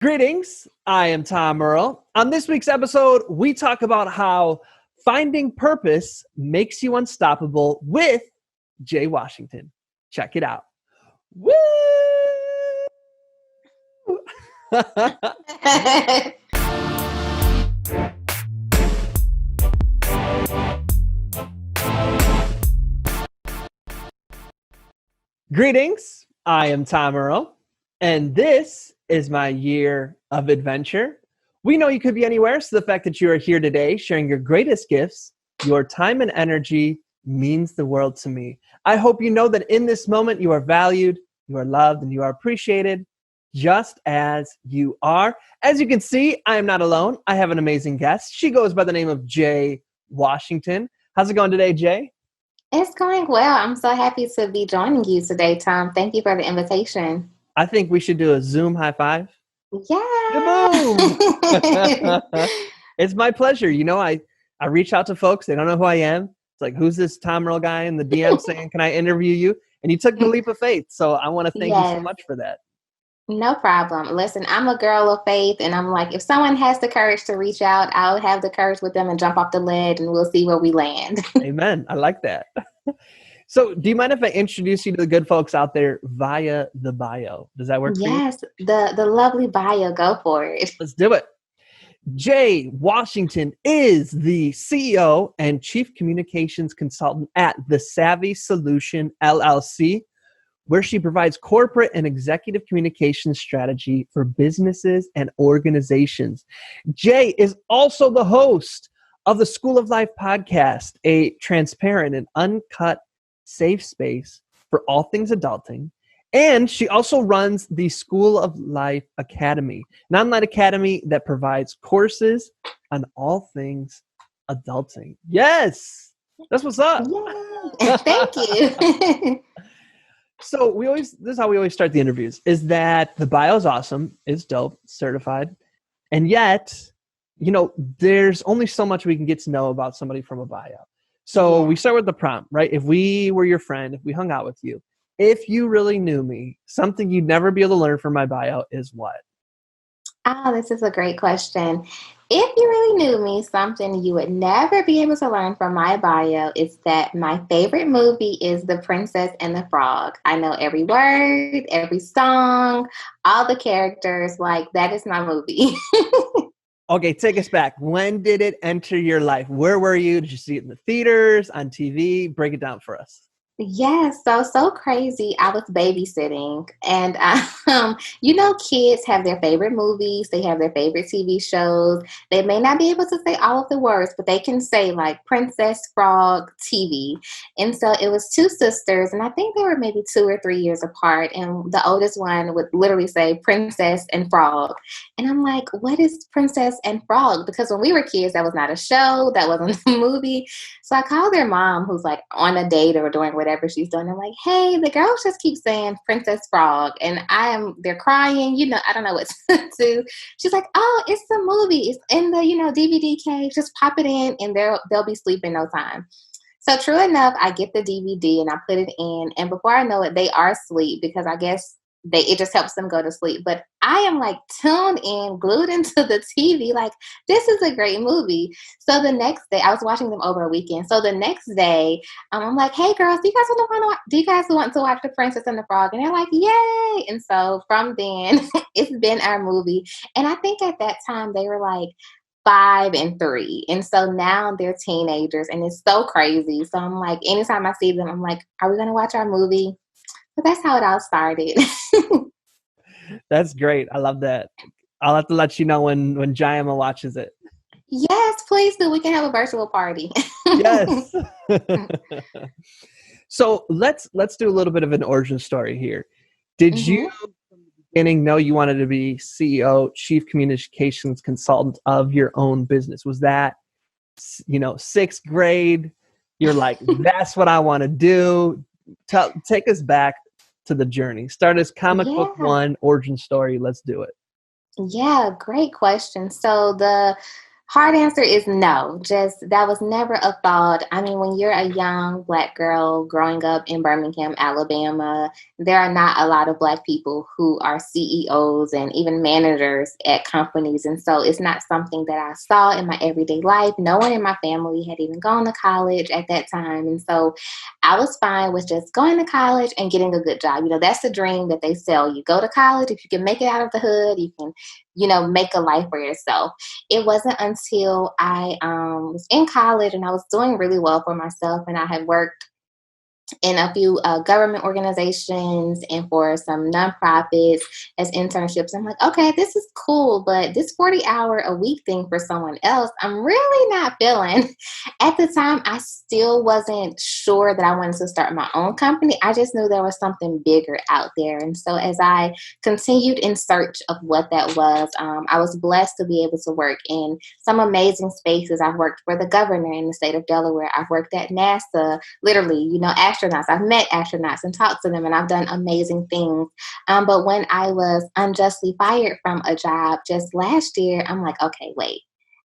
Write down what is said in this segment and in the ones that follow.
Greetings, I am Tom Earl. On this week's episode, we talk about how finding purpose makes you unstoppable with Jaye Washington. Check it out. Woo! Greetings, I am Tom Earl, and this is my year of adventure. We know you could be anywhere, so the fact that you are here today sharing your greatest gifts, your time and energy means the world to me. I hope you know that in this moment you are valued, you are loved, and you are appreciated just as you are. As you can see, I am not alone. I have an amazing guest. She goes by the name of Jaye Washington. How's it going today, Jaye? It's going well. I'm so happy to be joining you today, Tom. Thank you for the invitation. I think we should do a Zoom high five. Yeah. Boom! It's my pleasure. You know, I reach out to folks. They don't know who I am. It's like, who's this Tom Earl guy in the DM saying, can I interview you? And you took the leap of faith. So I want to thank you so much for that. No problem. Listen, I'm a girl of faith, and I'm like, if someone has the courage to reach out, I'll have the courage with them and jump off the ledge, and we'll see where we land. Amen. I like that. So do you mind if I introduce you to the good folks out there via the bio? Does that work for you? Yes, the lovely bio. Go for it. Let's do it. Jaye Washington is the CEO and Chief Communications Consultant at The Savvy Solution, LLC, where she provides corporate and executive communication strategy for businesses and organizations. Jaye is also the host of the School of Life podcast, a transparent and uncut safe space for all things adulting. And she also runs the School of Life Academy, an online academy that provides courses on all things adulting. Yes, that's what's up. Yay. Thank you. So this is how we always start the interviews, is that the bio is awesome, it's dope, certified. And yet, you know, there's only so much we can get to know about somebody from a bio. So we start with the prompt, right? If we were your friend, if we hung out with you, if you really knew me, something you'd never be able to learn from my bio is what? This is a great question. If you really knew me, something you would never be able to learn from my bio is that my favorite movie is The Princess and the Frog. I know every word, every song, all the characters. Like, that is my movie. Okay, take us back. When did it enter your life? Where were you? Did you see it in the theaters, on TV? Break it down for us. Yes, so crazy. I was babysitting, and kids have their favorite movies. They have their favorite TV shows. They may not be able to say all of the words, but they can say like Princess Frog TV. And so it was two sisters, and I think they were maybe 2 or 3 years apart. And the oldest one would literally say Princess and Frog. And I'm like, what is Princess and Frog? Because when we were kids, that was not a show. That wasn't a movie. So I called their mom, who's like on a date or doing whatever she's doing. I'm like, hey, the girls just keep saying Princess Frog. And they're crying, I don't know what to do. She's like, oh, it's the movie. It's in the, DVD case. Just pop it in and they'll be asleep in no time. So true enough, I get the DVD and I put it in. And before I know it, they are asleep because I guess it just helps them go to sleep. But I am like tuned in, glued into the TV, like, this is a great movie. So the next day, I was watching them over a weekend. So the next day, I'm like, hey girls, do you guys want to watch The Princess and the Frog? And they're like, yay. And so from then, it's been our movie. And I think at that time they were like 5 and 3. And so now they're teenagers and it's so crazy. So I'm like, anytime I see them, I'm like, are we going to watch our movie? But that's how it all started. That's great. I love that. I'll have to let you know when Jayama watches it. Yes, please do. We can have a virtual party. Yes. So let's do a little bit of an origin story here. Did you from the beginning know you wanted to be CEO, Chief Communications Consultant of your own business? Was that, 6th grade? You're like, that's what I want to do. Take us back to the journey. Start as comic book 1, origin story. Let's do it. Yeah, great question. So Hard answer is no. Just that was never a thought. I mean, when you're a young Black girl growing up in Birmingham, Alabama, there are not a lot of Black people who are CEOs and even managers at companies. And so it's not something that I saw in my everyday life. No one in my family had even gone to college at that time. And so I was fine with just going to college and getting a good job. That's the dream that they sell you. Go to college. If you can make it out of the hood, you can, make a life for yourself. It wasn't until I was in college and I was doing really well for myself, and I had worked in a few government organizations and for some nonprofits as internships. I'm like, okay, this is cool, but this 40-hour-a-week thing for someone else, I'm really not feeling. At the time, I still wasn't sure that I wanted to start my own company. I just knew there was something bigger out there. And so as I continued in search of what that was, I was blessed to be able to work in some amazing spaces. I've worked for the governor in the state of Delaware. I've worked at NASA, literally, astronauts. I've met astronauts and talked to them, and I've done amazing things. But when I was unjustly fired from a job just last year, I'm like, okay, wait.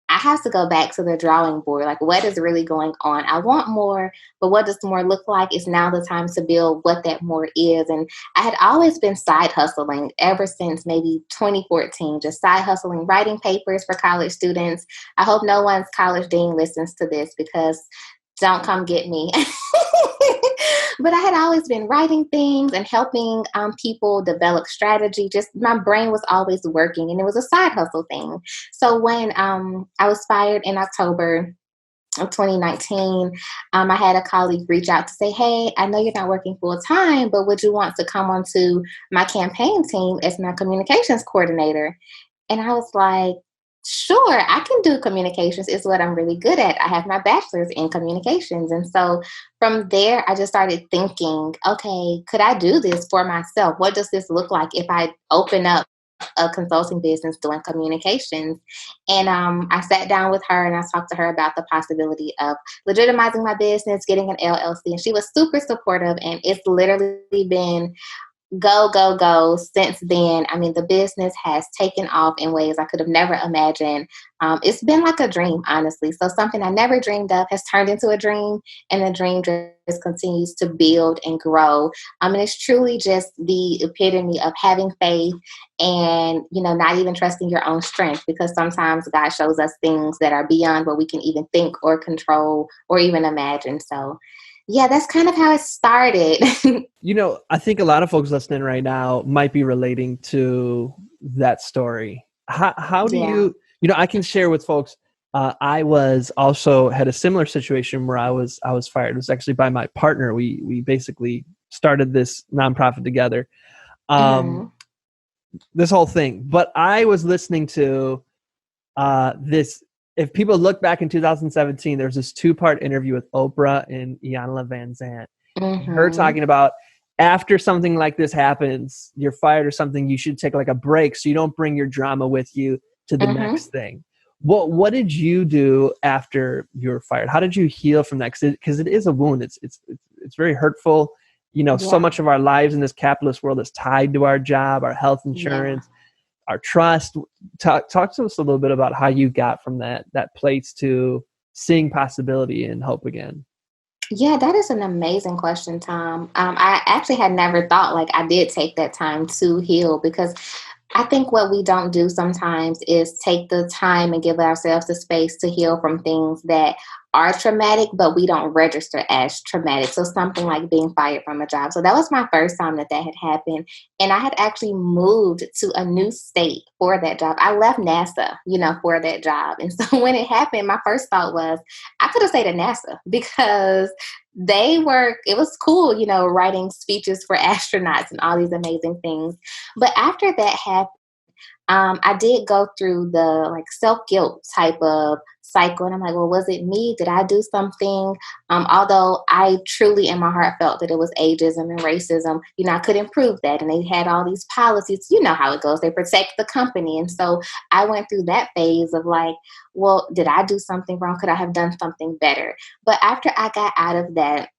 I have to go back to the drawing board. Like, what is really going on? I want more, but what does more look like? It's now the time to build what that more is. And I had always been side hustling ever since maybe 2014, just side hustling, writing papers for college students. I hope no one's college dean listens to this, because don't come get me. But I had always been writing things and helping people develop strategy. Just my brain was always working, and it was a side hustle thing. So when I was fired in October of 2019, I had a colleague reach out to say, hey, I know you're not working full time, but would you want to come onto my campaign team as my communications coordinator? And I was like, sure, I can do communications. It's what I'm really good at. I have my bachelor's in communications. And so from there, I just started thinking, okay, could I do this for myself? What does this look like if I open up a consulting business doing communications? And I sat down with her and I talked to her about the possibility of legitimizing my business, getting an LLC. And she was super supportive. And it's literally been go, go, go since then. I mean, the business has taken off in ways I could have never imagined. It's been like a dream, honestly. So something I never dreamed of has turned into a dream, and the dream just continues to build and grow. And it's truly just the epitome of having faith and, not even trusting your own strength, because sometimes God shows us things that are beyond what we can even think or control or even imagine. So yeah, that's kind of how it started. I think a lot of folks listening right now might be relating to that story. How do Yeah. I can share with folks. I was also had a similar situation where I was fired. It was actually by my partner. We basically started this nonprofit together. This whole thing, but I was listening to this. If people look back in 2017, there's this 2-part interview with Oprah and Iyanla Van Zandt. Her talking about, after something like this happens, you're fired or something, you should take like a break so you don't bring your drama with you to the next thing. What did you do after you were fired? How did you heal from that? Because it is a wound. It's very hurtful. So much of our lives in this capitalist world is tied to our job, our health insurance, our trust. Talk to us a little bit about how you got from that place to seeing possibility and hope again. Yeah, that is an amazing question, Tom. I actually had never thought like I did take that time to heal, because I think what we don't do sometimes is take the time and give ourselves the space to heal from things that are traumatic, but we don't register as traumatic. So something like being fired from a job. So that was my first time that had happened. And I had actually moved to a new state for that job. I left NASA, for that job. And so when it happened, my first thought was, I could have stayed at NASA, because it was cool, writing speeches for astronauts and all these amazing things. But after that happened, I did go through the self-guilt type of cycle. And I'm like, well, was it me? Did I do something? Although I truly in my heart felt that it was ageism and racism, I couldn't prove that. And they had all these policies, how it goes. They protect the company. And so I went through that phase of like, well, did I do something wrong? Could I have done something better? But after I got out of that,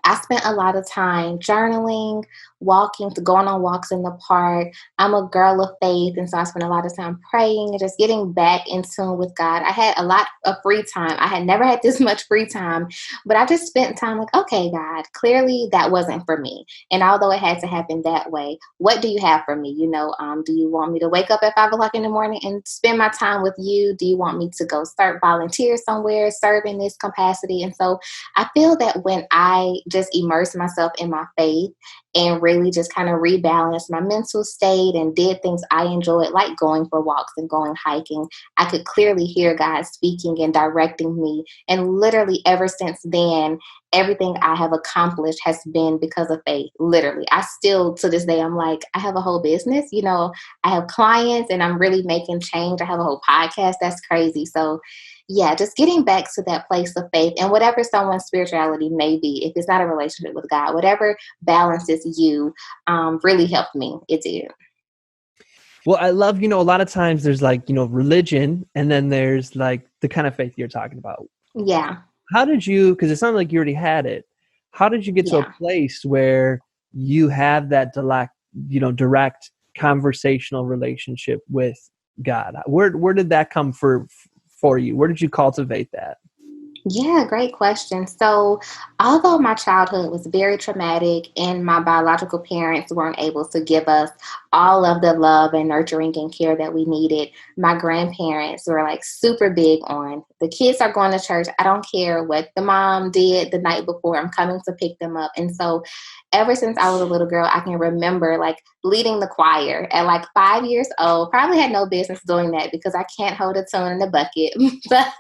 I spent a lot of time journaling, walking, to going on walks in the park. I'm a girl of faith, and so I spent a lot of time praying and just getting back in tune with God. I had a lot of free time. I had never had this much free time, but I just spent time like, okay, God, clearly that wasn't for me. And although it had to happen that way, what do you have for me? Do you want me to wake up at 5 o'clock in the morning and spend my time with you? Do you want me to go start volunteer somewhere, serve in this capacity? And so I feel that when I just immersed myself in my faith and really just kind of rebalanced my mental state and did things I enjoyed, like going for walks and going hiking, I could clearly hear God speaking and directing me. And literally, ever since then, everything I have accomplished has been because of faith. Literally, I still to this day, I'm like, I have a whole business, I have clients and I'm really making change. I have a whole podcast. That's crazy. So, yeah, just getting back to that place of faith and whatever someone's spirituality may be, if it's not a relationship with God, whatever balances you, really helped me. It did. Well, I love, a lot of times there's like, religion, and then there's like the kind of faith you're talking about. Yeah. How did you, because it sounded like you already had it, how did you get to a Yeah. place where you have that direct conversational relationship with God? Where did that come for you? Where did you cultivate that? Yeah, great question. So, although my childhood was very traumatic and my biological parents weren't able to give us all of the love and nurturing and care that we needed, my grandparents were like super big on the kids are going to church. I don't care what the mom did the night before, I'm coming to pick them up. And so, ever since I was a little girl, I can remember like leading the choir at like 5 years old. Probably had no business doing that because I can't hold a tune in the bucket. But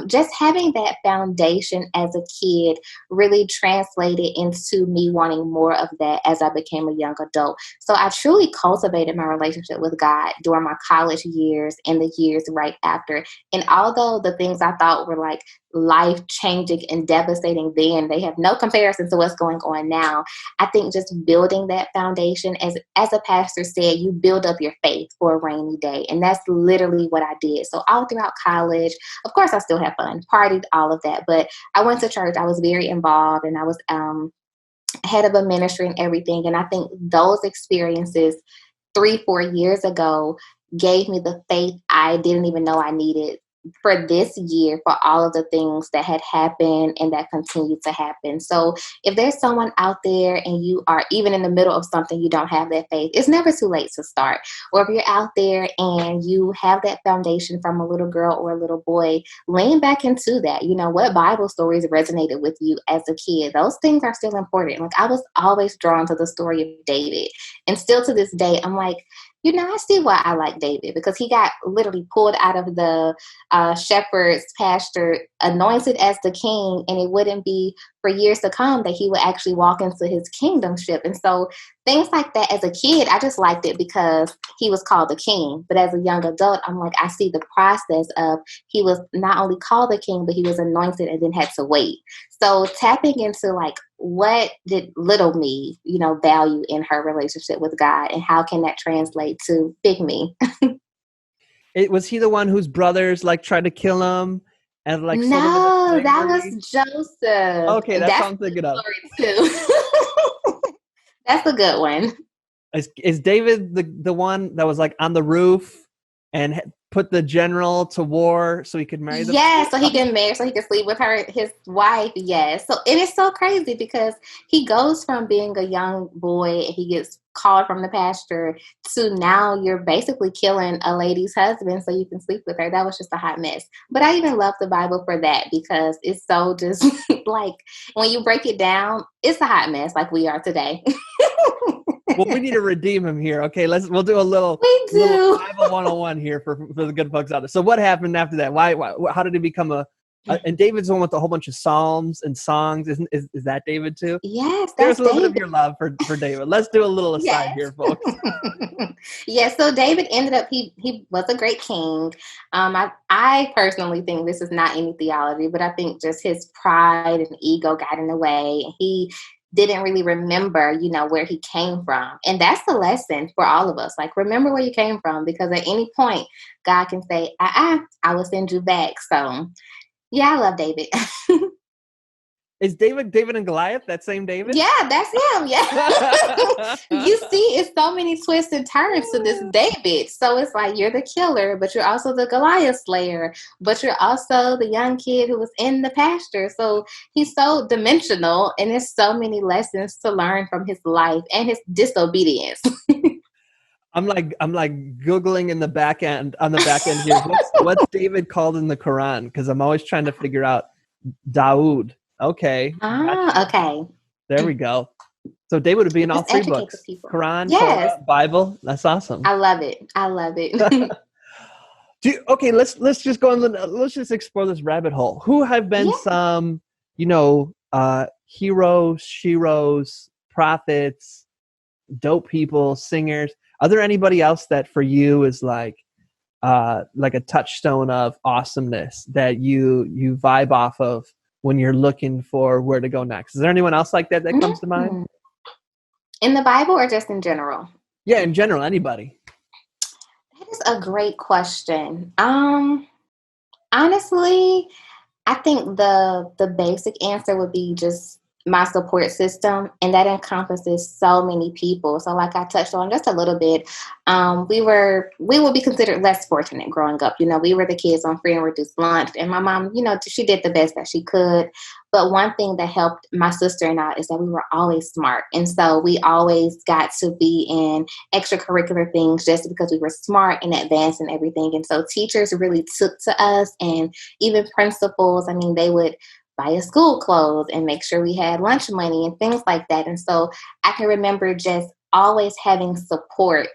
just having that foundation as a kid really translated into me wanting more of that as I became a young adult. So I truly cultivated my relationship with God during my college years and the years right after. And although the things I thought were like life changing and devastating then, they have no comparison to what's going on now. I think just building that foundation, as a pastor said, you build up your faith for a rainy day. And that's literally what I did. So all throughout college, of course, I still had fun, partied, all of that. But I went to church. I was very involved, and I was head of a ministry and everything. And I think those experiences 3, 4 years ago gave me the faith I didn't even know I needed for this year, for all of the things that had happened and that continue to happen. So if there's someone out there and you are even in the middle of something, you don't have that faith, it's never too late to start. Or if you're out there and you have that foundation from a little girl or a little boy, lean back into that. What Bible stories resonated with you as a kid? Those things are still important. Like, I was always drawn to the story of David. And still to this day, I'm like, I see why I like David, because he got literally pulled out of the shepherd's pasture, anointed as the king, and it wouldn't be for years to come that he would actually walk into his kingdomship. And so things like that, as a kid, I just liked it because he was called the king. But as a young adult, I'm like, I see the process of he was not only called the king, but he was anointed and then had to wait. So tapping into like, what did little me, value in her relationship with God, and how can that translate to big me? Was he the one whose brothers like tried to kill him and like sold him into No, that slavery? was Joseph. Okay, that's That's what I'm a good thinking of. story too. That's a good one. Is David the one that was like on the roof and put the general to war so he could marry the? Yes, so he can marry, so he can sleep with his wife. Yes. So it is so crazy because he goes from being a young boy and he gets called from the pasture to now you're basically killing a lady's husband so you can sleep with her. That was just a hot mess. But I even love the Bible for that because it's so just like when you break it down, it's a hot mess like we are today. Well, we need to redeem him here. Okay, we'll do a little We do. Bible 101 here for the good folks out there. So what happened after that? Why how did he become and David's the one with a whole bunch of psalms and songs. Is that David too? Yes, There's that's a little bit of David. your love for David. Let's do a little aside Yes. here, folks. Yes, so David ended up he was a great king. I personally think this is not any theology, but I think just his pride and ego got in the way. He didn't really remember, where he came from. And that's the lesson for all of us. Like, remember where you came from, because at any point God can say, I will send you back. So yeah, I love David. Is David and Goliath that same David? Yeah, that's him. Yeah. You see, it's so many twists and turns to this David. So it's like you're the killer, but you're also the Goliath slayer, but you're also the young kid who was in the pasture. So he's so dimensional, and there's so many lessons to learn from his life and his disobedience. I'm like Googling in the back end on the back end here. What's David called in the Quran? Because I'm always trying to figure out Dawood. Okay. Gotcha. Okay. There we go. So David would be in all Let's three educate the books. people. Quran, Yes. Torah, Bible. That's awesome. I love it. I love it. Okay, let's just go on. Let's just explore this rabbit hole. Who have been Yeah. some, heroes, sheroes, prophets, dope people, singers? Are there anybody else that for you is like a touchstone of awesomeness that you vibe off of when you're looking for where to go next? Is there anyone else like that comes to mind? In the Bible or just in general? Yeah, in general, anybody. That is a great question. Honestly, I think the basic answer would be just my support system, and that encompasses so many people. So, like I touched on just a little bit, we would be considered less fortunate growing up. We were the kids on free and reduced lunch, and my mom, she did the best that she could. But one thing that helped my sister and I is that we were always smart, and so we always got to be in extracurricular things just because we were smart and advanced and everything. And so teachers really took to us, and even principals. I mean, they would buy us school clothes and make sure we had lunch money and things like that. And so I can remember just always having support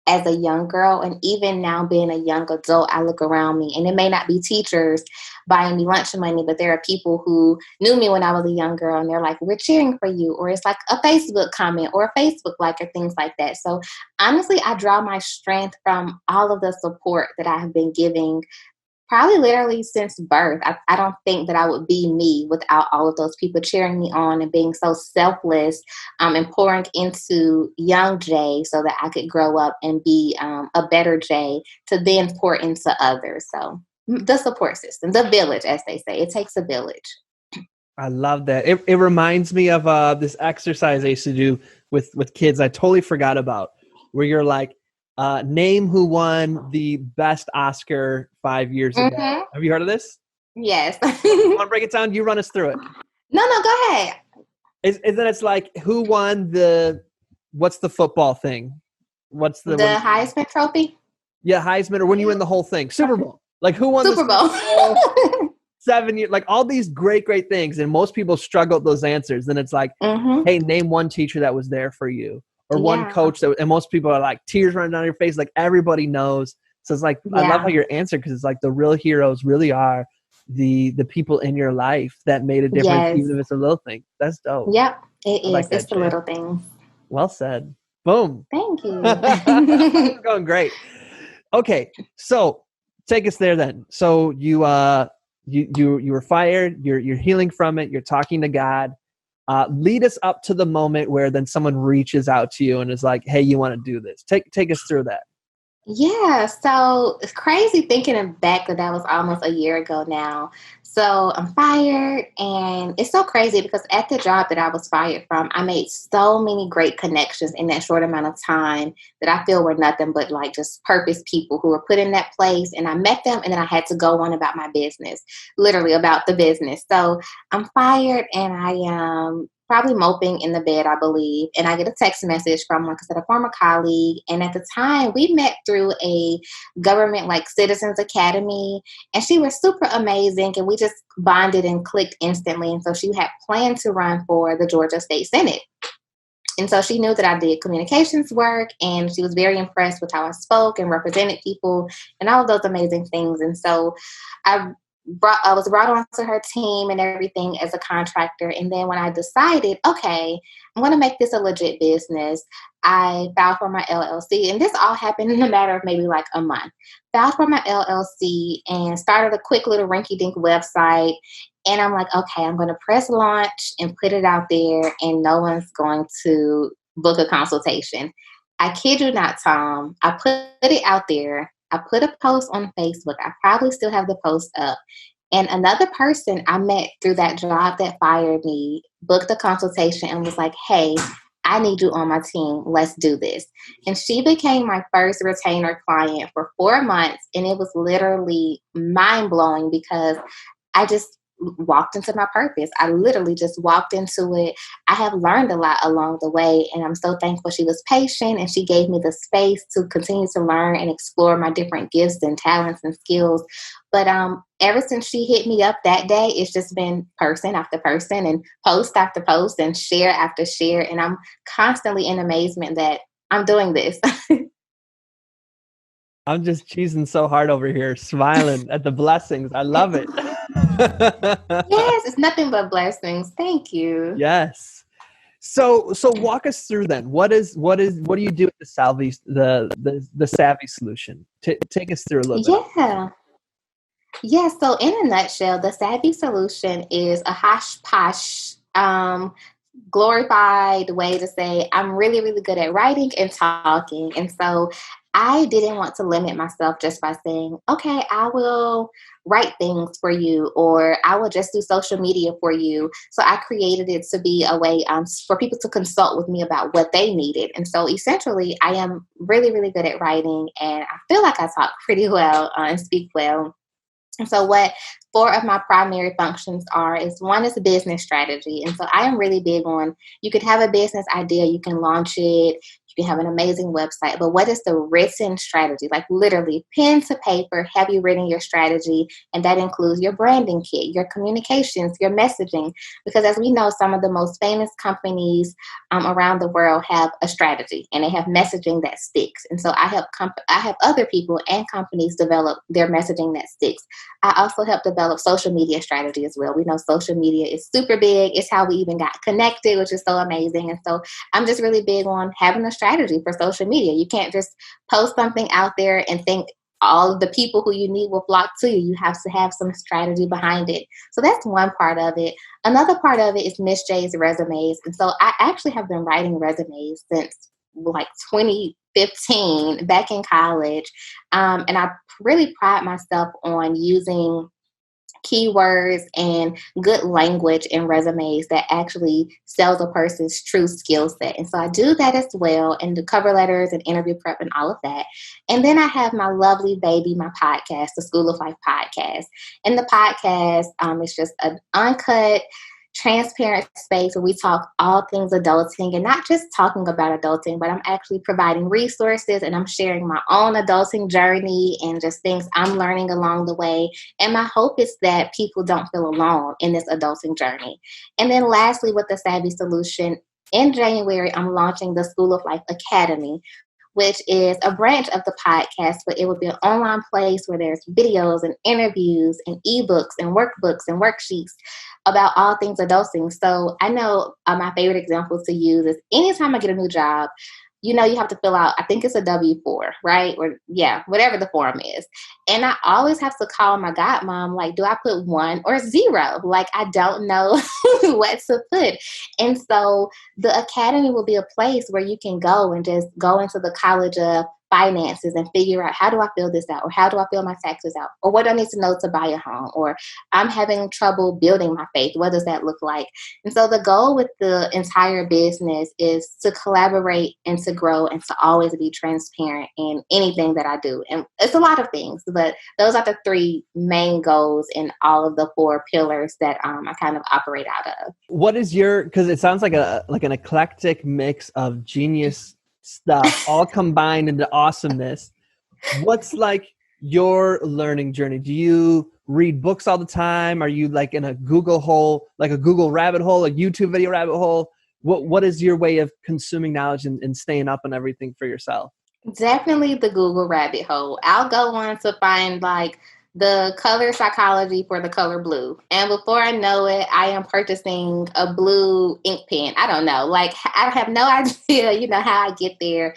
as a young girl. And even now being a young adult, I look around me, and it may not be teachers buying me lunch money, but there are people who knew me when I was a young girl, and they're like, we're cheering for you. Or it's like a Facebook comment or a Facebook like, or things like that. So honestly, I draw my strength from all of the support that I have been giving probably literally since birth. I don't think that I would be me without all of those people cheering me on and being so selfless, and pouring into young Jay so that I could grow up and be a better Jay to then pour into others. So the support system, the village, as they say, it takes a village. I love that. It reminds me of this exercise I used to do with kids I totally forgot about, where you're like, name who won the best Oscar 5 years ago. Have you heard of this? Yes. You want to break it down? You run us through it. No, go ahead. Then it's like, who won what's the football thing? What's the Heisman Trophy? Yeah, Heisman, or when you win the whole thing. Super Bowl. Like, who won Super the Super Bowl? 7 years, like all these great things. And most people struggle with those answers. And it's like, hey, name one teacher that was there for you. Or one coach and most people are like tears running down your face, like everybody knows. So it's like, I love how your answer, because it's like the real heroes really are the people in your life that made a difference, even if it's a little thing. That's dope. Yep, it is. Like it's the Jay. little things. Well said. Boom. Thank you. It's going great. Okay, so take us there then. So you were fired. You're healing from it. You're talking to God. Lead us up to the moment where then someone reaches out to you and is like, hey, you want to do this. Take us through that. Yeah, so it's crazy thinking back that was almost a year ago now. So I'm fired, and it's so crazy because at the job that I was fired from, I made so many great connections in that short amount of time that I feel were nothing but like just purpose people who were put in that place. And I met them, and then I had to go on about my business, literally about the business. So I'm fired, and I am probably moping in the bed, I believe. And I get a text message from, like I said, a former colleague. And at the time, we met through a government, like Citizens Academy. And she was super amazing. And we just bonded and clicked instantly. And so she had planned to run for the Georgia State Senate. And so she knew that I did communications work, and she was very impressed with how I spoke and represented people and all of those amazing things. And so I was brought onto her team and everything as a contractor. And then when I decided, okay, I'm going to make this a legit business, I filed for my LLC. And this all happened in a matter of maybe like a month. Filed for my LLC and started a quick little rinky-dink website. And I'm like, okay, I'm going to press launch and put it out there, and no one's going to book a consultation. I kid you not, Tom. I put it out there. I put a post on Facebook. I probably still have the post up. And another person I met through that job that fired me booked a consultation and was like, hey, I need you on my team. Let's do this. And she became my first retainer client for 4 months. And it was literally mind blowing because I just walked into my purpose. I literally just walked into it. I have learned a lot along the way, and I'm so thankful she was patient and she gave me the space to continue to learn and explore my different gifts and talents and skills. But ever since she hit me up that day, it's just been person after person and post after post and share after share. And I'm constantly in amazement that I'm doing this. I'm just cheesing so hard over here, smiling at the blessings. I love it. Yes, it's nothing but blessings. Thank you. Yes. So walk us through then. What do you do with the Savvy solution? Take us through a little bit. Yeah. Yeah, so in a nutshell, the Savvy solution is a hosh posh, glorified way to say I'm really, really good at writing and talking. And so I didn't want to limit myself just by saying, okay, I will write things for you or I will just do social media for you. So I created it to be a way for people to consult with me about what they needed. And so essentially, I am really, really good at writing and I feel like I talk pretty well and speak well. And so what four of my primary functions is one is a business strategy. And so I am really big on, you can have a business idea, you can launch it, you can have an amazing website, but what is the written strategy? Like literally pen to paper, have you written your strategy? And that includes your branding kit, your communications, your messaging. Because as we know, some of the most famous companies around the world have a strategy and they have messaging that sticks. And so I have other people and companies develop their messaging that sticks. I also help develop social media strategy as well. We know social media is super big. It's how we even got connected, which is so amazing. And so I'm just really big on having a strategy for social media. You can't just post something out there and think all of the people who you need will flock to you. You have to have some strategy behind it. So that's one part of it. Another part of it is Miss Jay's resumes. And so I actually have been writing resumes since like 2015 back in college. And I really pride myself on using keywords and good language in resumes that actually sells a person's true skill set. And so I do that as well, and the cover letters and interview prep and all of that. And then I have my lovely baby, my podcast, the School of Life podcast. And the podcast is just an uncut, transparent space where we talk all things adulting and not just talking about adulting, but I'm actually providing resources and I'm sharing my own adulting journey and just things I'm learning along the way. And my hope is that people don't feel alone in this adulting journey. And then lastly, with the Savvy Solution, in January, I'm launching the School of Life Academy, which is a branch of the podcast, but it will be an online place where there's videos and interviews and ebooks and workbooks and worksheets about all things adulting. So I know my favorite example to use is anytime I get a new job, you know, you have to fill out, I think it's a W-4, right? Or yeah, whatever the form is. And I always have to call my godmom, like, do I put 1 or 0? Like, I don't know what to put. And so the academy will be a place where you can go and just go into the college of finances and figure out, how do I fill this out? Or how do I fill my taxes out? Or what do I need to know to buy a home? Or I'm having trouble building my faith. What does that look like? And so the goal with the entire business is to collaborate and to grow and to always be transparent in anything that I do. And it's a lot of things, but those are the 3 main goals in all of the 4 pillars that I kind of operate out of. What is because it sounds like an eclectic mix of genius stuff all combined into awesomeness. What's like your learning journey? Do you read books all the time? Are you like in a Google hole, like a Google rabbit hole, a YouTube video rabbit hole? What is your way of consuming knowledge and staying up on everything for yourself? Definitely the Google rabbit hole. I'll go on to find like the color psychology for the color blue. And before I know it, I am purchasing a blue ink pen. I don't know. Like, I have no idea, how I get there.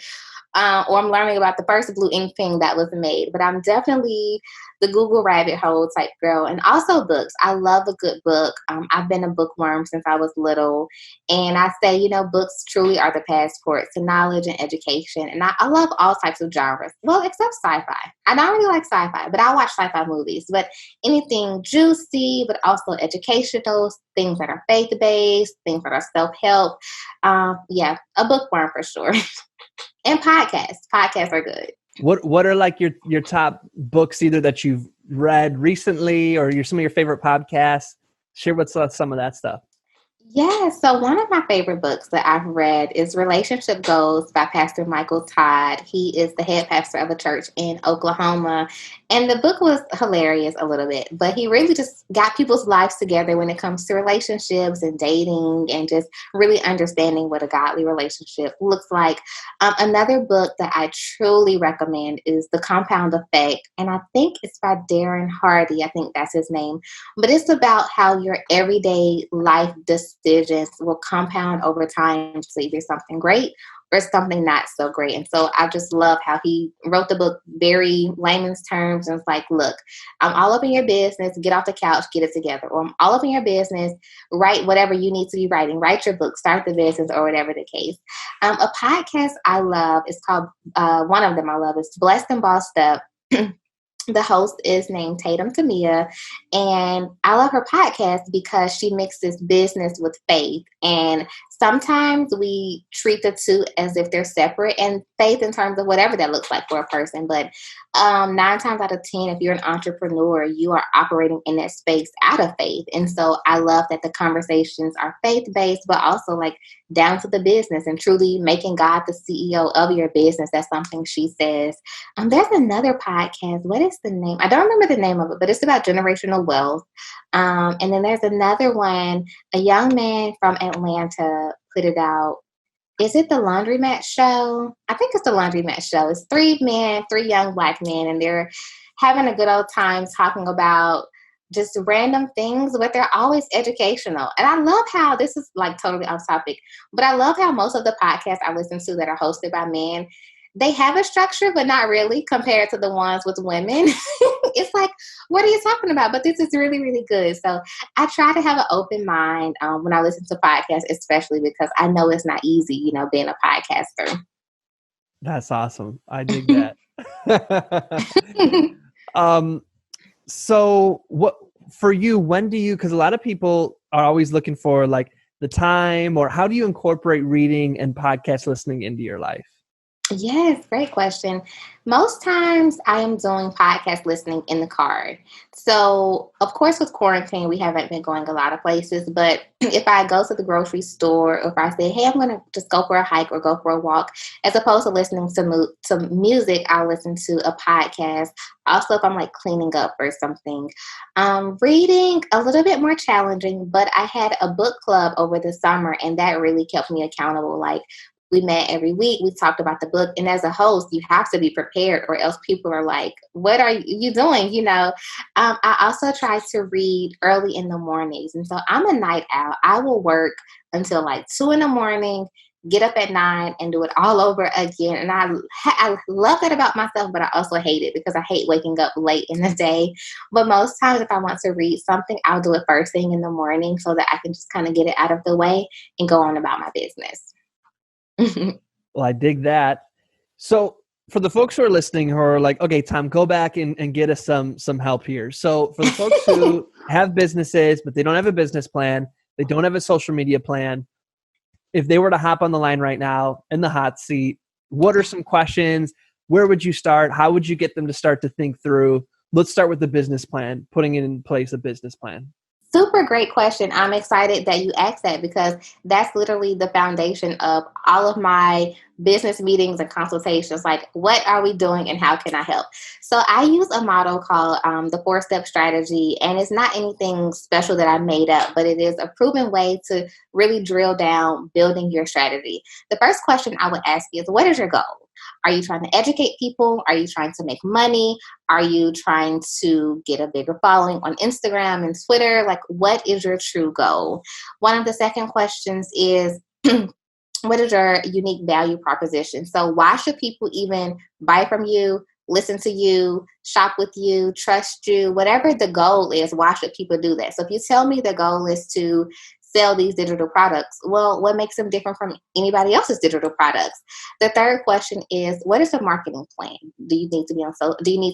or I'm learning about the first blue ink pen that was made. But I'm definitely the Google rabbit hole type girl. And also books. I love a good book. I've been a bookworm since I was little. And I say, books truly are the passport to knowledge and education. And I love all types of genres. Well, except sci-fi. I don't really like sci-fi, but I watch sci-fi movies. But anything juicy, but also educational, things that are faith-based, things that are self-help. Yeah, a bookworm for sure. And podcasts. Podcasts are good. What are like your top books either that you've read recently or some of your favorite podcasts? Share what's some of that stuff. Yeah, so one of my favorite books that I've read is Relationship Goals by Pastor Michael Todd. He is the head pastor of a church in Oklahoma. And the book was hilarious a little bit, but he really just got people's lives together when it comes to relationships and dating and just really understanding what a godly relationship looks like. Another book that I truly recommend is The Compound Effect. And I think it's by Darren Hardy. I think that's his name. But it's about how your everyday life decisions will compound over time to either something great or something not so great. And so I just love how he wrote the book very layman's terms. And it's like, look, I'm all up in your business. Get off the couch, get it together. Or I'm all up in your business. Write whatever you need to be writing. Write your book, start the business, or whatever the case. A podcast I love is called, one of them I love is Blessed and Bossed Up. The host is named Tatum Tamia, and I love her podcast because she mixes business with faith. And sometimes we treat the two as if they're separate, and faith in terms of whatever that looks like for a person. But 9 times out of 10, if you're an entrepreneur, you are operating in that space out of faith. And so I love that the conversations are faith-based, but also like down to the business and truly making God the CEO of your business. That's something she says. There's another podcast. What is the name? I don't remember the name of it, but it's about generational wealth. And then there's another one. A young man from Atlanta put it out. Is it the Laundromat Show? I think it's the Laundromat Show. It's 3 men, 3 young Black men, and they're having a good old time talking about just random things, but they're always educational. And I love how this is like totally off topic, but I love how most of the podcasts I listen to that are hosted by men, they have a structure, but not really compared to the ones with women. It's like, what are you talking about? But this is really, really good. So I try to have an open mind when I listen to podcasts, especially because I know it's not easy, being a podcaster. That's awesome. I dig that. So what for you, when do you, because a lot of people are always looking for like the time, or how do you incorporate reading and podcast listening into your life? Yes, great question. Most times I am doing podcast listening in the car. So, of course, with quarantine, we haven't been going a lot of places. But if I go to the grocery store, or if I say, hey, I'm going to just go for a hike or go for a walk, as opposed to listening to music, I'll listen to a podcast. Also, if I'm like cleaning up or something. Reading, a little bit more challenging, but I had a book club over the summer, and that really kept me accountable. Like, we met every week. We talked about the book. And as a host, you have to be prepared, or else people are like, what are you doing? I also try to read early in the mornings. And so I'm a night owl. I will work until like 2 a.m, get up at 9 and do it all over again. And I love that about myself, but I also hate it because I hate waking up late in the day. But most times if I want to read something, I'll do it first thing in the morning so that I can just kind of get it out of the way and go on about my business. Well, I dig that. So for the folks who are listening who are like, okay, Tom, go back and get us some help here. So for the folks who have businesses, but they don't have a business plan, they don't have a social media plan, if they were to hop on the line right now in the hot seat, what are some questions? Where would you start? How would you get them to start to think through? Let's start with the business plan, putting in place a business plan. Super great question. I'm excited that you asked that because that's literally the foundation of all of my business meetings and consultations. Like, what are we doing and how can I help? So I use a model called the 4-step strategy, and it's not anything special that I made up, but it is a proven way to really drill down building your strategy. The first question I would ask is, what is your goal? Are you trying to educate people? Are you trying to make money? Are you trying to get a bigger following on Instagram and Twitter? Like, what is your true goal? One of the second questions is, what is your unique value proposition? So why should people even buy from you, listen to you, shop with you, trust you, whatever the goal is, why should people do that? So if you tell me the goal is to sell these digital products, well, what makes them different from anybody else's digital products? The third question is, what is the marketing plan? Do you need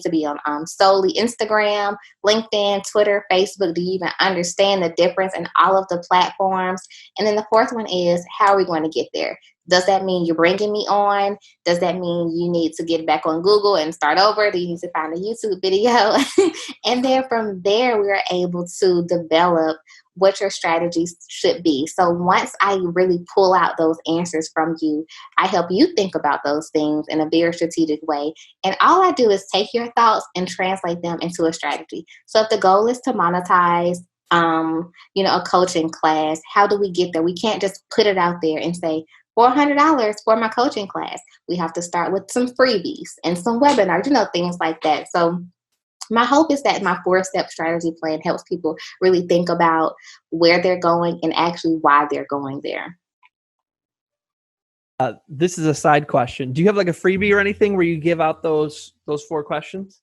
to be on solely Instagram, LinkedIn, Twitter, Facebook? Do you even understand the difference in all of the platforms? And then the fourth one is, how are we going to get there? Does that mean you're bringing me on? Does that mean you need to get back on Google and start over? Do you need to find a YouTube video? And then from there, we're able to develop what your strategies should be. So once I really pull out those answers from you, I help you think about those things in a very strategic way. And all I do is take your thoughts and translate them into a strategy. So if the goal is to monetize, a coaching class, how do we get there? We can't just put it out there and say, $400 for my coaching class. We have to start with some freebies and some webinars, things like that. So my hope is that my 4-step strategy plan helps people really think about where they're going and actually why they're going there. This is a side question. Do you have like a freebie or anything where you give out those 4 questions?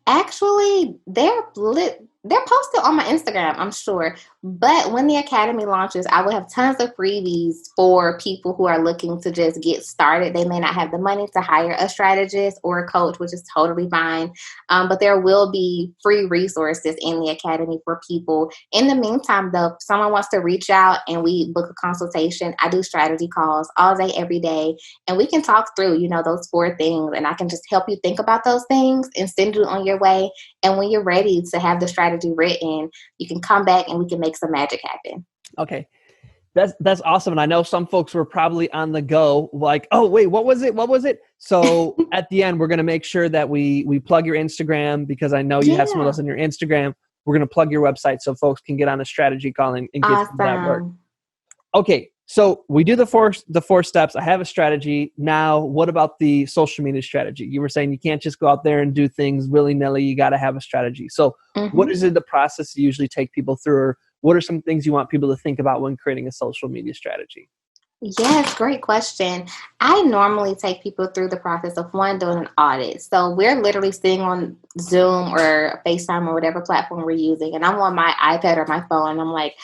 Actually, they're posted on my Instagram, I'm sure. But when the Academy launches, I will have tons of freebies for people who are looking to just get started. They may not have the money to hire a strategist or a coach, which is totally fine. But there will be free resources in the Academy for people. In the meantime, though, if someone wants to reach out and we book a consultation, I do strategy calls all day, every day. And we can talk through, those 4 things. And I can just help you think about those things and send you on your way. And when you're ready to have the strategy written, you can come back and we can make some magic happen. Okay. That's awesome. And I know some folks were probably on the go like, oh, wait, what was it? So at the end, we're going to make sure that we plug your Instagram, because I know you have some of us on your Instagram. We're going to plug your website so folks can get on a strategy call and get awesome. that work. Okay. So we do the four steps. I have a strategy. Now, what about the social media strategy? You were saying you can't just go out there and do things willy-nilly. You got to have a strategy. So what is it the process you usually take people through, or what are some things you want people to think about when creating a social media strategy? Yes, great question. I normally take people through the process of doing an audit. So we're literally sitting on Zoom or FaceTime or whatever platform we're using, and I'm on my iPad or my phone, and I'm like,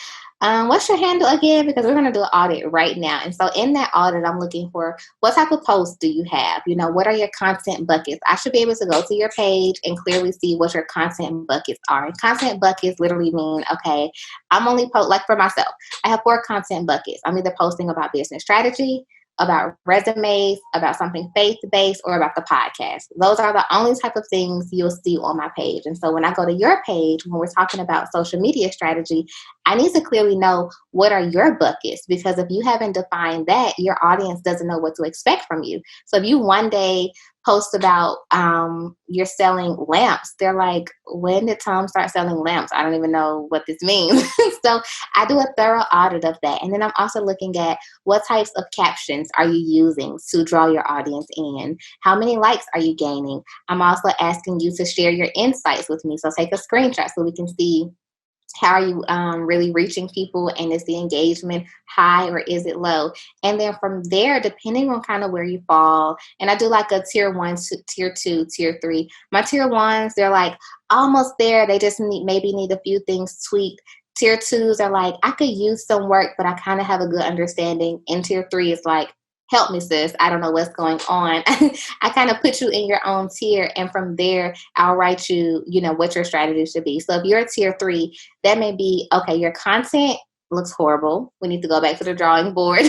what's your handle again? Because we're going to do an audit right now. And so in that audit, I'm looking for, what type of posts do you have? What are your content buckets? I should be able to go to your page and clearly see what your content buckets are. And content buckets literally mean, okay, I'm only like for myself, I have 4 content buckets. I'm either posting about business strategy, about resumes, about something faith-based, or about the podcast. Those are the only type of things you'll see on my page. And so when I go to your page, when we're talking about social media strategy, I need to clearly know what are your buckets, because if you haven't defined that, your audience doesn't know what to expect from you. So if you one day post about you're selling lamps, they're like, when did Tom start selling lamps? I don't even know what this means. So I do a thorough audit of that. And then I'm also looking at what types of captions are you using to draw your audience in? How many likes are you gaining? I'm also asking you to share your insights with me. So take a screenshot so we can see, how are you really reaching people, and is the engagement high or is it low? And then from there, depending on kind of where you fall, and I do like a tier 1, tier 2, tier 3. My tier 1s, they're like almost there. They just maybe need a few things tweaked. Tier 2s are like, I could use some work, but I kind of have a good understanding. And tier 3 is like, help me, sis. I don't know what's going on. I kind of put you in your own tier. And from there, I'll write you, what your strategy should be. So if you're a tier 3, that may be, okay, your content looks horrible. We need to go back to the drawing board.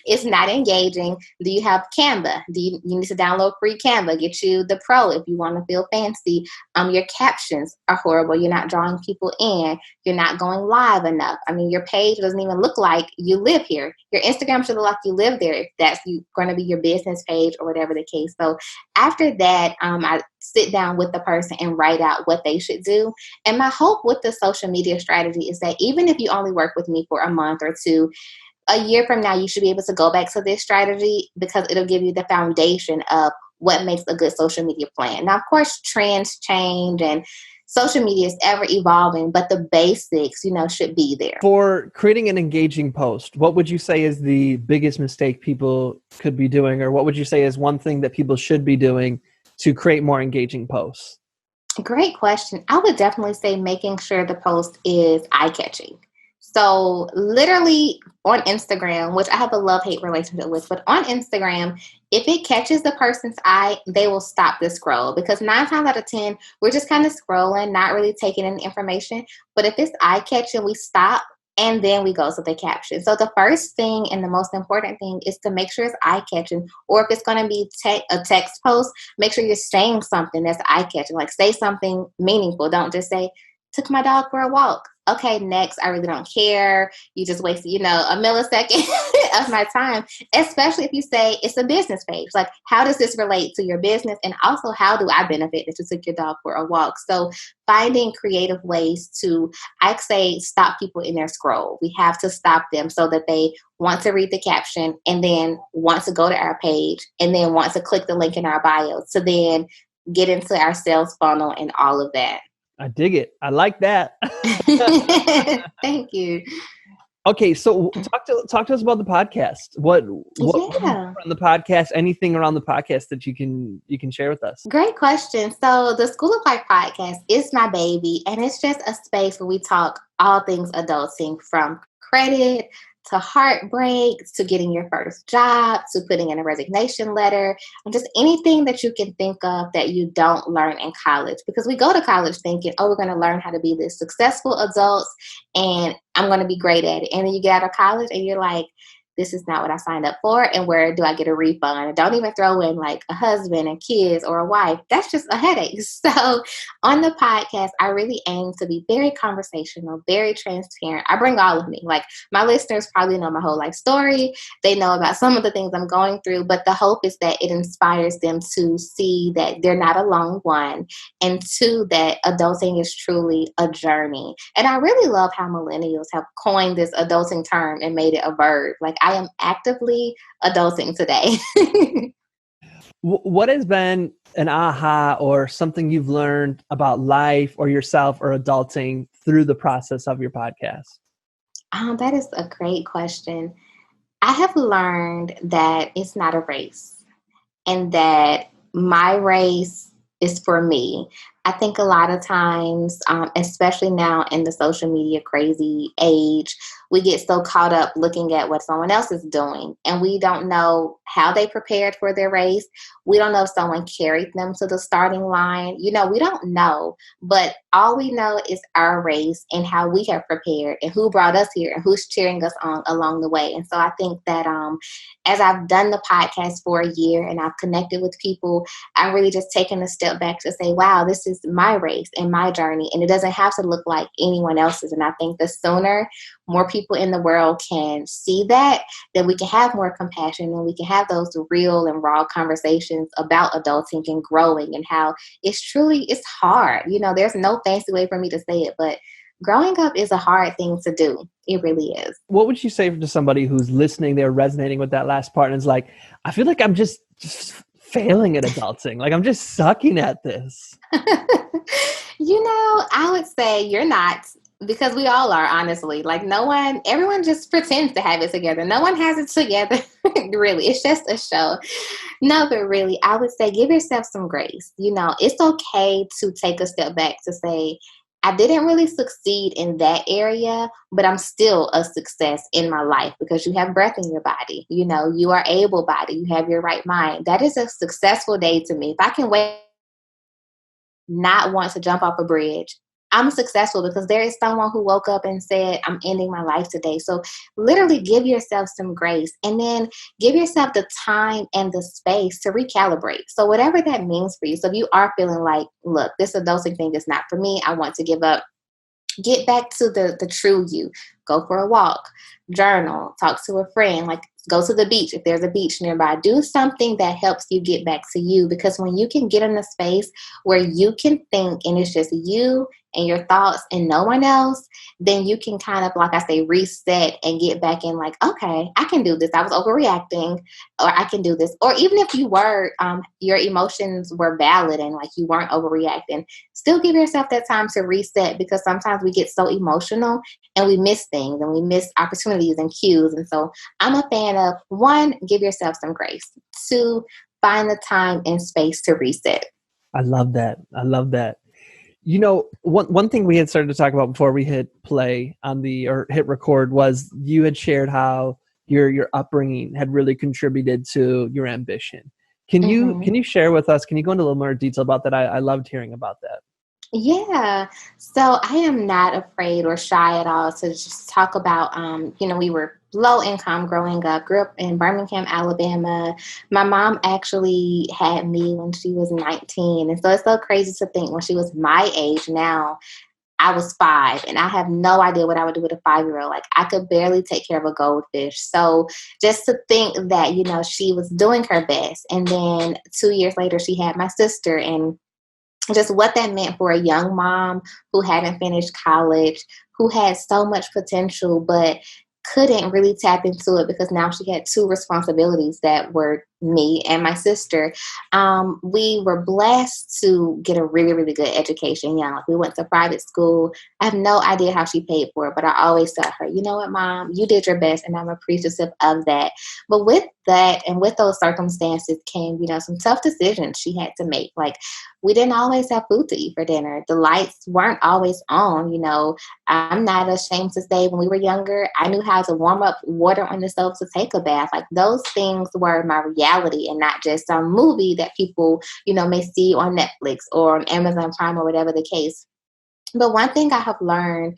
It's not engaging. Do you have Canva? You need to download free Canva, get you the pro if you want to feel fancy. Your captions are horrible. You're not drawing people in. You're not going live enough. Your page doesn't even look like you live here. Your Instagram should look like you live there if that's going to be your business page or whatever the case. So after that, I sit down with the person and write out what they should do. And my hope with the social media strategy is that even if you only work with me for a month or 2, a year from now, you should be able to go back to this strategy, because it'll give you the foundation of what makes a good social media plan. Now, of course, trends change and social media is ever evolving, but the basics, should be there. For creating an engaging post, what would you say is the biggest mistake people could be doing? Or what would you say is one thing that people should be doing to create more engaging posts? Great question. I would definitely say making sure the post is eye-catching. So literally on Instagram, which I have a love-hate relationship with, but on Instagram, if it catches the person's eye, they will stop the scroll, because 9 times out of 10, we're just kind of scrolling, not really taking in information. But if it's eye-catching, we stop and then we go to the caption. So the first thing and the most important thing is to make sure it's eye-catching. Or if it's going to be a text post, make sure you're saying something that's eye-catching. Like, say something meaningful. Don't just say, took my dog for a walk. Okay, next, I really don't care. You just wasted, a millisecond of my time, especially if you say it's a business page. Like, how does this relate to your business? And also, how do I benefit that you took your dog for a walk? So finding creative ways to, I'd say, stop people in their scroll. We have to stop them so that they want to read the caption and then want to go to our page and then want to click the link in our bio to then get into our sales funnel and all of that. I dig it. I like that. Thank you. Okay, so talk to us about the podcast. What on the podcast? Anything around the podcast that you can share with us? Great question. So the School of Life podcast is my baby, and it's just a space where we talk all things adulting, from credit to heartbreak, to getting your first job, to putting in a resignation letter, and just anything that you can think of that you don't learn in college. Because we go to college thinking, oh, we're going to learn how to be this successful adults and I'm going to be great at it. And then you get out of college and you're like, this is not what I signed up for, and where do I get a refund? And don't even throw in like a husband and kids or a wife. That's just a headache. So on the podcast, I really aim to be very conversational, very transparent. I bring all of me. Like, my listeners probably know my whole life story. They know about some of the things I'm going through, but the hope is that it inspires them to see that they're not alone, one, and two, that adulting is truly a journey. And I really love how millennials have coined this adulting term and made it a verb. Like, I am actively adulting today. What has been an aha or something you've learned about life or yourself or adulting through the process of your podcast? That is a great question. I have learned that it's not a race, and that my race is for me. I think a lot of times, especially now in the social media crazy age, we get so caught up looking at what someone else is doing, and we don't know how they prepared for their race. We don't know if someone carried them to the starting line. We don't know, but all we know is our race and how we have prepared and who brought us here and who's cheering us on along the way. And so I think that as I've done the podcast for a year and I've connected with people, I'm really just taking a step back to say, wow, this is my race and my journey, and it doesn't have to look like anyone else's. And I think the sooner more people in the world can see that, then we can have more compassion and we can have those real and raw conversations about adulting and growing, and how it's hard. There's no fancy way for me to say it, but growing up is a hard thing to do. It really is. What would you say to somebody who's listening, they're resonating with that last part, and is like, I feel like I'm just failing at adulting. Like, I'm just sucking at this. I would say you're not, because we all are, honestly. Like, everyone just pretends to have it together. No one has it together. Really, it's just a show. No, but really, I would say give yourself some grace. It's okay to take a step back to say, I didn't really succeed in that area, but I'm still a success in my life, because you have breath in your body. You are able-bodied. You have your right mind. That is a successful day to me. If I can wait, not want to jump off a bridge, I'm successful, because there is someone who woke up and said, I'm ending my life today. So literally give yourself some grace, and then give yourself the time and the space to recalibrate. So whatever that means for you. So if you are feeling like, look, this adulting thing is not for me, I want to give up, get back to the true you. Go for a walk, journal, talk to a friend, like go to the beach if there's a beach nearby. Do something that helps you get back to you, because when you can get in a space where you can think and it's just you and your thoughts and no one else, then you can kind of, like I say, reset and get back in like, okay, I can do this. I was overreacting, or I can do this. Or even if you were, your emotions were valid and like you weren't overreacting, still give yourself that time to reset, because sometimes we get so emotional and we miss things and we miss opportunities and cues. And so I'm a fan of, one, give yourself some grace. Two, find the time and space to reset. I love that. I love that. You know, one thing we had started to talk about before we hit play on the, or hit record, was you had shared how your upbringing had really contributed to your ambition. Can you share with us? Can you go into a little more detail about that? I loved hearing about that. Yeah. So I am not afraid or shy at all to just talk about, we were low income growing up, grew up in Birmingham, Alabama. My mom actually had me when she was 19. And so it's so crazy to think when she was my age now, I was 5 and I have no idea what I would do with a 5-year-old. Like I could barely take care of a goldfish. So just to think that, she was doing her best. And then 2 years later, she had my sister, and just what that meant for a young mom who hadn't finished college, who had so much potential, but couldn't really tap into it because now she had two responsibilities that were me and my sister. We were blessed to get a really, really good education young. Like we went to private school. I have no idea how she paid for it, but I always tell her, you know what, Mom, you did your best, and I'm appreciative of that. But with that and with those circumstances came, some tough decisions she had to make. Like we didn't always have food to eat for dinner. The lights weren't always on. I'm not ashamed to say when we were younger, I knew how to warm up water on the stove to take a bath. Like those things were my reality and not just some movie that people, may see on Netflix or on Amazon Prime or whatever the case. But one thing I have learned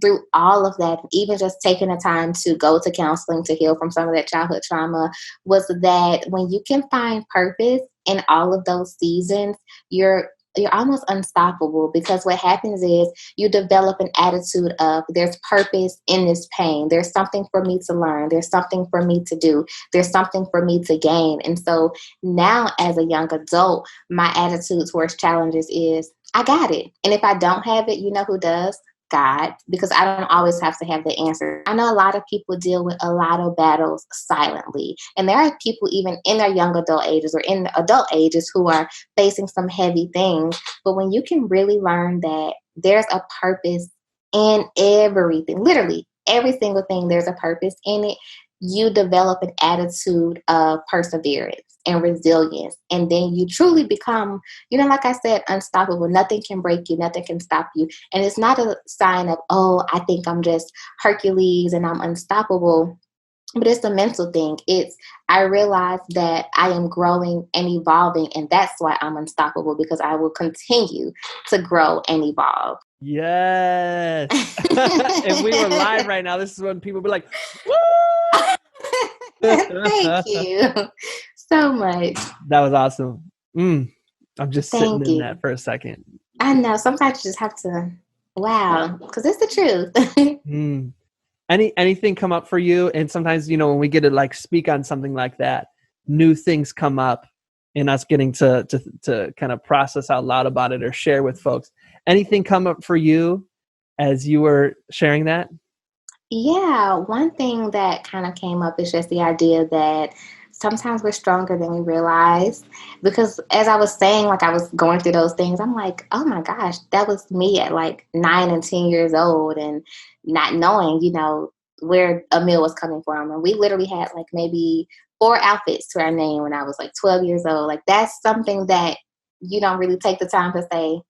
through all of that, even just taking the time to go to counseling to heal from some of that childhood trauma, was that when you can find purpose in all of those seasons, you're almost unstoppable, because what happens is you develop an attitude of there's purpose in this pain. There's something for me to learn. There's something for me to do. There's something for me to gain. And so now as a young adult, my attitude towards challenges is I got it. And if I don't have it, you know who does? God, because I don't always have to have the answer. I know a lot of people deal with a lot of battles silently. And there are people even in their young adult ages or in the adult ages who are facing some heavy things. But when you can really learn that there's a purpose in everything, literally every single thing, there's a purpose in it, you develop an attitude of perseverance and resilience. And then you truly become, like I said, unstoppable. Nothing can break you. Nothing can stop you. And it's not a sign of, oh, I think I'm just Hercules and I'm unstoppable. But it's a mental thing. I realize that I am growing and evolving, and that's why I'm unstoppable, because I will continue to grow and evolve. Yes. If we were live right now, this is when people would be like, woo! Thank you so much. That was awesome. I'm just sitting Thank in you. that for a second. I know. Sometimes you just have to, wow, because it's the truth. Anything come up for you? And sometimes, when we get to like speak on something like that, new things come up in us getting to kind of process out loud about it or share with folks. Anything come up for you as you were sharing that? Yeah, one thing that kind of came up is just the idea that sometimes we're stronger than we realize. Because as I was saying, like I was going through those things, I'm like, oh my gosh, that was me at like 9 and 10 years old, and not knowing, where a meal was coming from. And we literally had like maybe 4 outfits to our name when I was like 12 years old. Like that's something that you don't really take the time to say,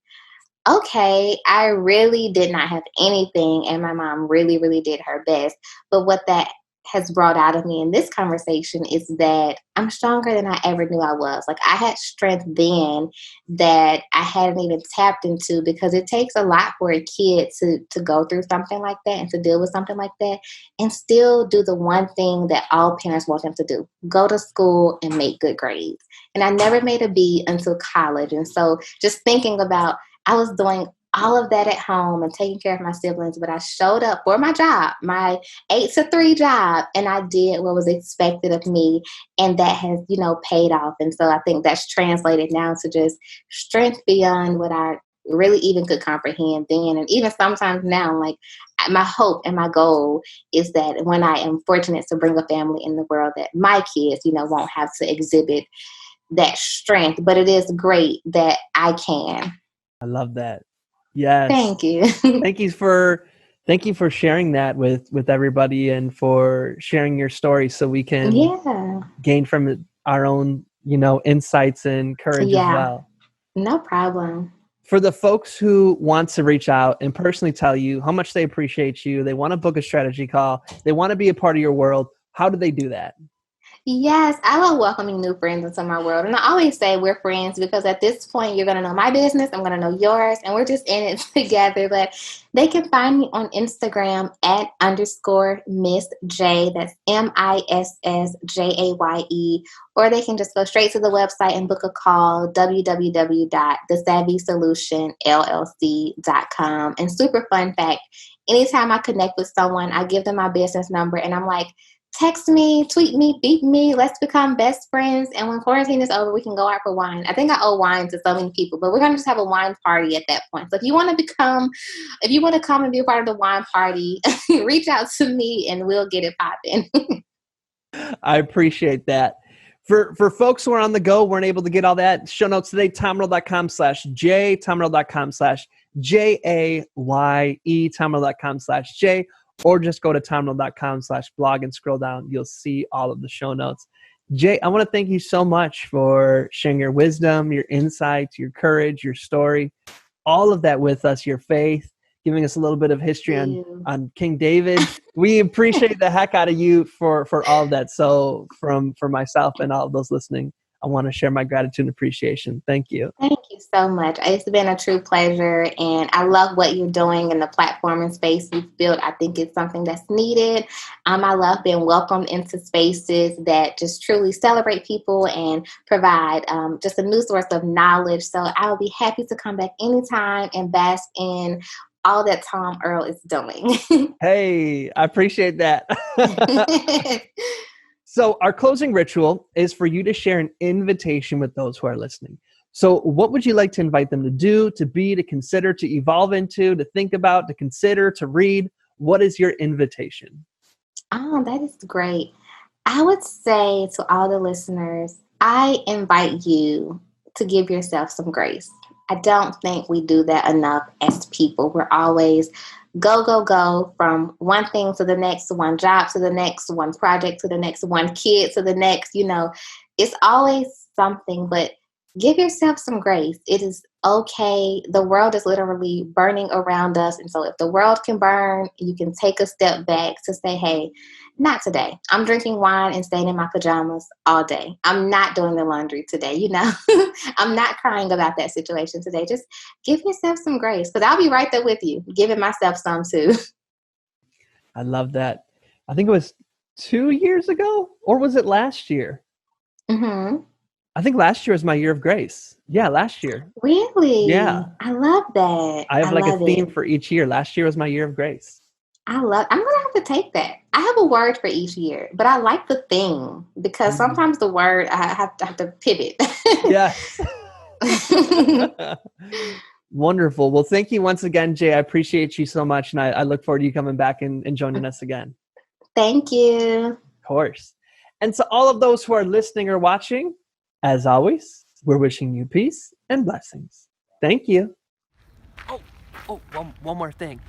okay, I really did not have anything, and my mom really, really did her best. But what that has brought out of me in this conversation is that I'm stronger than I ever knew I was. Like I had strength then that I hadn't even tapped into, because it takes a lot for a kid to go through something like that and to deal with something like that and still do the one thing that all parents want them to do: go to school and make good grades. And I never made a B until college. And so just thinking about, I was doing all of that at home and taking care of my siblings, but I showed up for my job, my 8 to 3 job, and I did what was expected of me. And that has, paid off. And so I think that's translated now to just strength beyond what I really even could comprehend then. And even sometimes now, like my hope and my goal is that when I am fortunate to bring a family in the world, that my kids, won't have to exhibit that strength. But it is great that I can. I love that. Yes. Thank you. Thank you for sharing that with everybody, and for sharing your story so we can Yeah. gain from it our own, insights and courage as Yeah. well. No problem. For the folks who want to reach out and personally tell you how much they appreciate you, they want to book a strategy call, they want to be a part of your world, how do they do that? Yes, I love welcoming new friends into my world. And I always say we're friends because at this point, you're going to know my business, I'm going to know yours, and we're just in it together. But they can find me on Instagram at _Miss Jaye. That's MISSJAYE. Or they can just go straight to the website and book a call, www.thesavvysolutionsllc.com. And super fun fact, anytime I connect with someone, I give them my business number and I'm like, text me, tweet me, beat me. Let's become best friends. And when quarantine is over, we can go out for wine. I think I owe wine to so many people, but we're going to just have a wine party at that point. So if you want to come and be a part of the wine party, reach out to me and we'll get it popping. I appreciate that. For folks who are on the go, weren't able to get all that, show notes today, tomerl.com/Jaye, tomerl.com/JAYE, tomerl.com/Jaye, or just go to tomerl.com/blog and scroll down. You'll see all of the show notes. Jaye, I want to thank you so much for sharing your wisdom, your insights, your courage, your story, all of that with us, your faith, giving us a little bit of history on King David. We appreciate the heck out of you for all of that. So for myself and all of those listening, I want to share my gratitude and appreciation. Thank you. Thank you so much. It's been a true pleasure, and I love what you're doing in the platform and space you've built. I think it's something that's needed. I love being welcomed into spaces that just truly celebrate people and provide just a new source of knowledge. So I'll be happy to come back anytime and bask in all that Tom Earl is doing. Hey, I appreciate that. So our closing ritual is for you to share an invitation with those who are listening. So what would you like to invite them to do, to be, to consider, to evolve into, to think about, to consider, to read? What is your invitation? Oh, that is great. I would say to all the listeners, I invite you to give yourself some grace. I don't think we do that enough as people. We're always go, go, go from one thing to the next, one job to the next, one project to the next, one kid to the next. It's always something, but give yourself some grace. It is okay. The world is literally burning around us. And so if the world can burn, you can take a step back to say, hey, not today. I'm drinking wine and staying in my pajamas all day. I'm not doing the laundry today. I'm not crying about that situation today. Just give yourself some grace, because I'll be right there with you, giving myself some too. I love that. I think it was 2 years ago, or was it last year? Mm-hmm. I think last year was my year of grace. Yeah, last year. Really? Yeah. I love that. I have a theme for each year. Last year was my year of grace. I'm going to have to take that. I have a word for each year, but I like the theme because sometimes the word, I have to pivot. Yes. Wonderful. Well, thank you once again, Jaye. I appreciate you so much. And I look forward to you coming back and joining us again. Thank you. Of course. And to all of those who are listening or watching, as always, we're wishing you peace and blessings. Thank you. One more thing.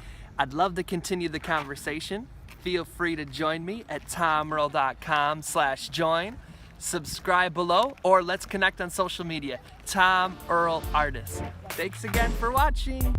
I'd love to continue the conversation. Feel free to join me at tomerl.com/join. Subscribe below, or let's connect on social media. Tom Earl Artist. Thanks again for watching.